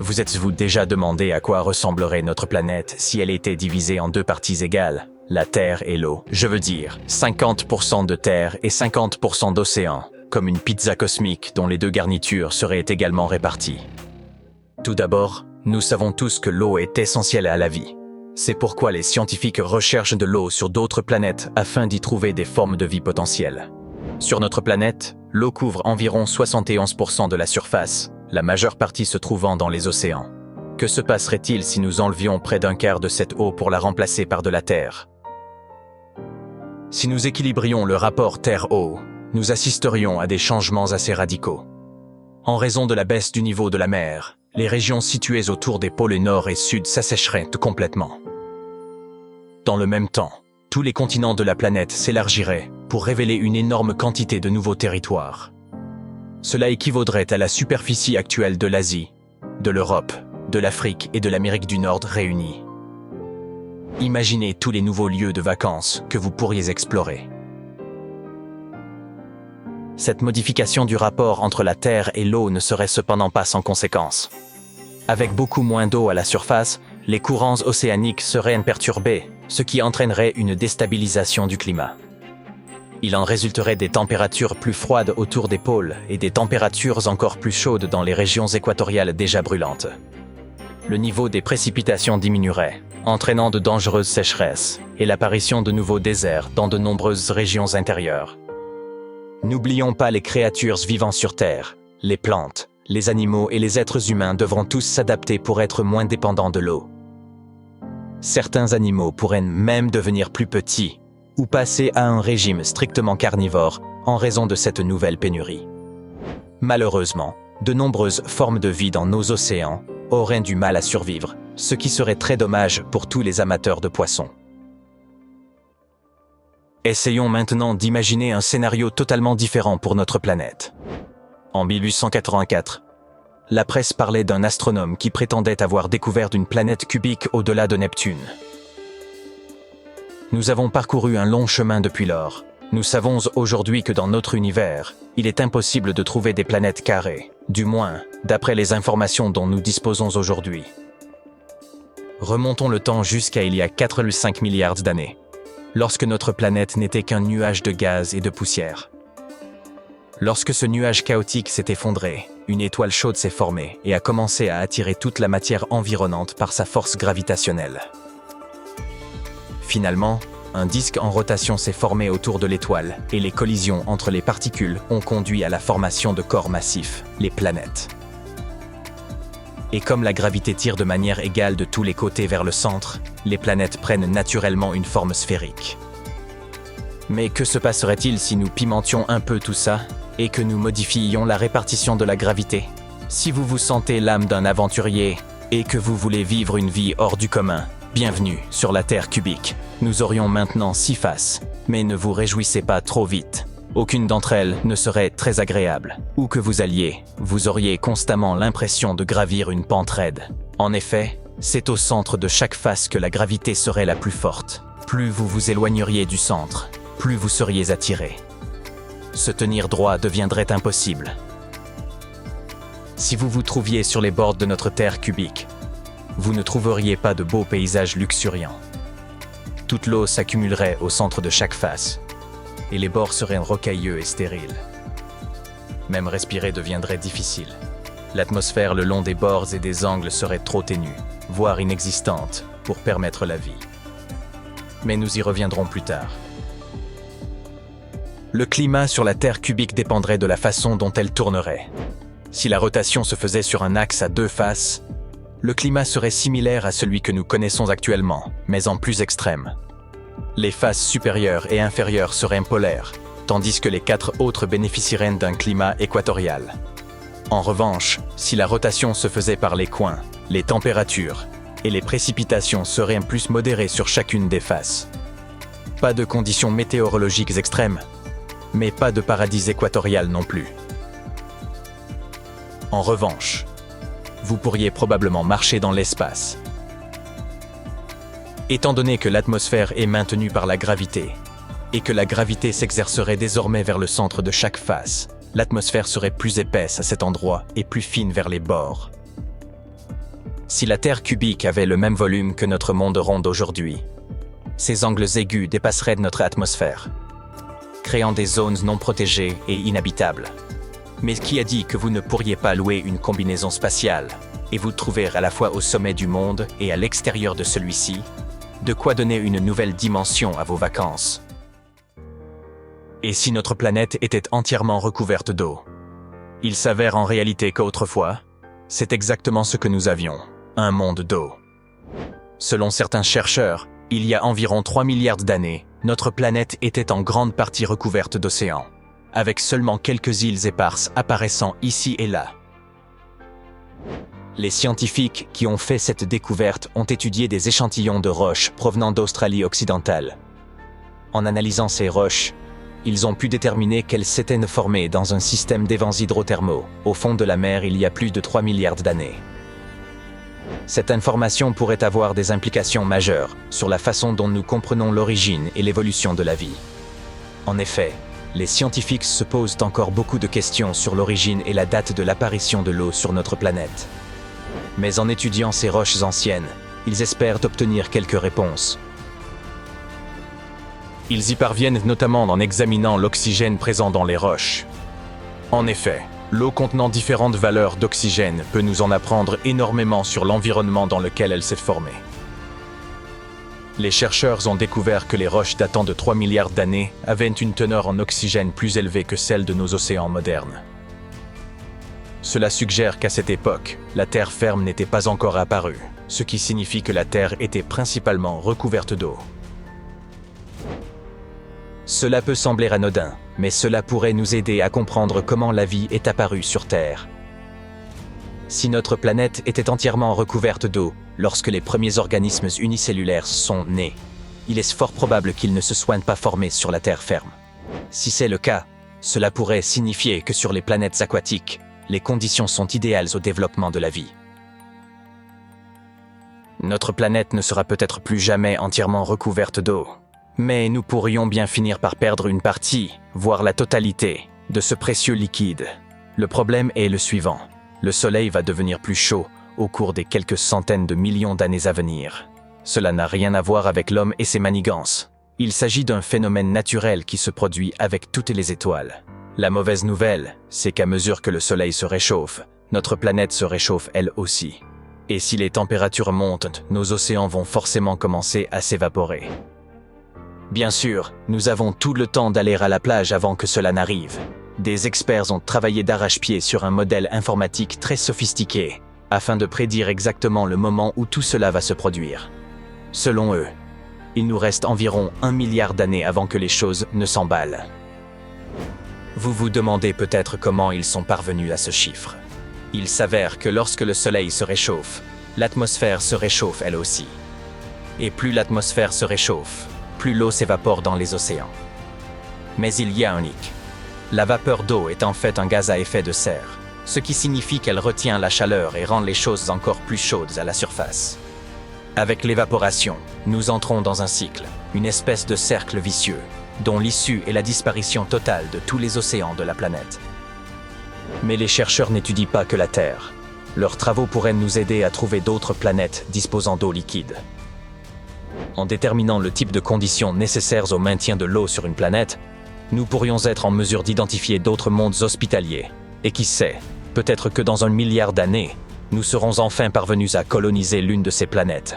Vous êtes-vous déjà demandé à quoi ressemblerait notre planète si elle était divisée en deux parties égales, la Terre et l'eau? Je veux dire, 50% de terre et 50% d'océan, comme une pizza cosmique dont les deux garnitures seraient également réparties. Tout d'abord, nous savons tous que l'eau est essentielle à la vie. C'est pourquoi les scientifiques recherchent de l'eau sur d'autres planètes afin d'y trouver des formes de vie potentielles. Sur notre planète, l'eau couvre environ 71% de la surface, la majeure partie se trouvant dans les océans. Que se passerait-il si nous enlevions près d'un quart de cette eau pour la remplacer par de la terre? Si nous équilibrions le rapport terre-eau, nous assisterions à des changements assez radicaux. En raison de la baisse du niveau de la mer, les régions situées autour des pôles nord et sud s'assécheraient complètement. Dans le même temps, tous les continents de la planète s'élargiraient pour révéler une énorme quantité de nouveaux territoires. Cela équivaudrait à la superficie actuelle de l'Asie, de l'Europe, de l'Afrique et de l'Amérique du Nord réunis. Imaginez tous les nouveaux lieux de vacances que vous pourriez explorer. Cette modification du rapport entre la Terre et l'eau ne serait cependant pas sans conséquences. Avec beaucoup moins d'eau à la surface, les courants océaniques seraient perturbés, ce qui entraînerait une déstabilisation du climat. Il en résulterait des températures plus froides autour des pôles et des températures encore plus chaudes dans les régions équatoriales déjà brûlantes. Le niveau des précipitations diminuerait, entraînant de dangereuses sécheresses et l'apparition de nouveaux déserts dans de nombreuses régions intérieures. N'oublions pas les créatures vivant sur Terre, les plantes, les animaux et les êtres humains devront tous s'adapter pour être moins dépendants de l'eau. Certains animaux pourraient même devenir plus petits ou passer à un régime strictement carnivore en raison de cette nouvelle pénurie. Malheureusement, de nombreuses formes de vie dans nos océans auraient du mal à survivre, ce qui serait très dommage pour tous les amateurs de poissons. Essayons maintenant d'imaginer un scénario totalement différent pour notre planète. En 1884, la presse parlait d'un astronome qui prétendait avoir découvert une planète cubique au-delà de Neptune. Nous avons parcouru un long chemin depuis lors. Nous savons aujourd'hui que dans notre univers, il est impossible de trouver des planètes carrées, du moins, d'après les informations dont nous disposons aujourd'hui. Remontons le temps jusqu'à il y a 4,5 milliards d'années, lorsque notre planète n'était qu'un nuage de gaz et de poussière. Lorsque ce nuage chaotique s'est effondré, une étoile chaude s'est formée et a commencé à attirer toute la matière environnante par sa force gravitationnelle. Finalement, un disque en rotation s'est formé autour de l'étoile et les collisions entre les particules ont conduit à la formation de corps massifs, les planètes. Et comme la gravité tire de manière égale de tous les côtés vers le centre, les planètes prennent naturellement une forme sphérique. Mais que se passerait-il si nous pimentions un peu tout ça et que nous modifiions la répartition de la gravité? Si vous vous sentez l'âme d'un aventurier et que vous voulez vivre une vie hors du commun, bienvenue sur la Terre cubique. Nous aurions maintenant 6 faces, mais ne vous réjouissez pas trop vite. Aucune d'entre elles ne serait très agréable. Où que vous alliez, vous auriez constamment l'impression de gravir une pente raide. En effet, c'est au centre de chaque face que la gravité serait la plus forte. Plus vous vous éloigneriez du centre, plus vous seriez attiré. Se tenir droit deviendrait impossible. Si vous vous trouviez sur les bords de notre Terre cubique, vous ne trouveriez pas de beaux paysages luxuriants. Toute l'eau s'accumulerait au centre de chaque face, et les bords seraient rocailleux et stériles. Même respirer deviendrait difficile. L'atmosphère le long des bords et des angles serait trop ténue, voire inexistante, pour permettre la vie. Mais nous y reviendrons plus tard. Le climat sur la Terre cubique dépendrait de la façon dont elle tournerait. Si la rotation se faisait sur un axe à 2 faces, le climat serait similaire à celui que nous connaissons actuellement, mais en plus extrême. Les faces supérieures et inférieures seraient polaires, tandis que les 4 autres bénéficieraient d'un climat équatorial. En revanche, si la rotation se faisait par les coins, les températures et les précipitations seraient plus modérées sur chacune des faces. Pas de conditions météorologiques extrêmes, mais pas de paradis équatorial non plus. En revanche, vous pourriez probablement marcher dans l'espace. Étant donné que l'atmosphère est maintenue par la gravité, et que la gravité s'exercerait désormais vers le centre de chaque face, l'atmosphère serait plus épaisse à cet endroit et plus fine vers les bords. Si la Terre cubique avait le même volume que notre monde rond d'aujourd'hui, ses angles aigus dépasseraient notre atmosphère, créant des zones non protégées et inhabitables. Mais qui a dit que vous ne pourriez pas louer une combinaison spatiale et vous trouver à la fois au sommet du monde et à l'extérieur de celui-ci? De quoi donner une nouvelle dimension à vos vacances. Et si notre planète était entièrement recouverte d'eau? Il s'avère en réalité qu'autrefois, c'est exactement ce que nous avions, un monde d'eau. Selon certains chercheurs, il y a environ 3 milliards d'années, notre planète était en grande partie recouverte d'océans, avec seulement quelques îles éparses apparaissant ici et là. Les scientifiques qui ont fait cette découverte ont étudié des échantillons de roches provenant d'Australie occidentale. En analysant ces roches, ils ont pu déterminer qu'elles s'étaient formées dans un système d'évents hydrothermaux, au fond de la mer il y a plus de 3 milliards d'années. Cette information pourrait avoir des implications majeures sur la façon dont nous comprenons l'origine et l'évolution de la vie. En effet, les scientifiques se posent encore beaucoup de questions sur l'origine et la date de l'apparition de l'eau sur notre planète. Mais en étudiant ces roches anciennes, ils espèrent obtenir quelques réponses. Ils y parviennent notamment en examinant l'oxygène présent dans les roches. En effet, l'eau contenant différentes valeurs d'oxygène peut nous en apprendre énormément sur l'environnement dans lequel elle s'est formée. Les chercheurs ont découvert que les roches datant de 3 milliards d'années avaient une teneur en oxygène plus élevée que celle de nos océans modernes. Cela suggère qu'à cette époque, la terre ferme n'était pas encore apparue, ce qui signifie que la Terre était principalement recouverte d'eau. Cela peut sembler anodin, mais cela pourrait nous aider à comprendre comment la vie est apparue sur Terre. Si notre planète était entièrement recouverte d'eau lorsque les premiers organismes unicellulaires sont nés, il est fort probable qu'ils ne se soient pas formés sur la terre ferme. Si c'est le cas, cela pourrait signifier que sur les planètes aquatiques, les conditions sont idéales au développement de la vie. Notre planète ne sera peut-être plus jamais entièrement recouverte d'eau, mais nous pourrions bien finir par perdre une partie, voire la totalité, de ce précieux liquide. Le problème est le suivant. Le Soleil va devenir plus chaud au cours des quelques centaines de millions d'années à venir. Cela n'a rien à voir avec l'homme et ses manigances. Il s'agit d'un phénomène naturel qui se produit avec toutes les étoiles. La mauvaise nouvelle, c'est qu'à mesure que le Soleil se réchauffe, notre planète se réchauffe elle aussi. Et si les températures montent, nos océans vont forcément commencer à s'évaporer. Bien sûr, nous avons tout le temps d'aller à la plage avant que cela n'arrive. Des experts ont travaillé d'arrache-pied sur un modèle informatique très sophistiqué, afin de prédire exactement le moment où tout cela va se produire. Selon eux, il nous reste environ 1 milliard d'années avant que les choses ne s'emballent. Vous vous demandez peut-être comment ils sont parvenus à ce chiffre. Il s'avère que lorsque le Soleil se réchauffe, l'atmosphère se réchauffe elle aussi. Et plus l'atmosphère se réchauffe, plus l'eau s'évapore dans les océans. Mais il y a un hic. La vapeur d'eau est en fait un gaz à effet de serre, ce qui signifie qu'elle retient la chaleur et rend les choses encore plus chaudes à la surface. Avec l'évaporation, nous entrons dans un cycle, une espèce de cercle vicieux, dont l'issue est la disparition totale de tous les océans de la planète. Mais les chercheurs n'étudient pas que la Terre. Leurs travaux pourraient nous aider à trouver d'autres planètes disposant d'eau liquide. En déterminant le type de conditions nécessaires au maintien de l'eau sur une planète, nous pourrions être en mesure d'identifier d'autres mondes hospitaliers. Et qui sait, peut-être que dans 1 milliard d'années, nous serons enfin parvenus à coloniser l'une de ces planètes.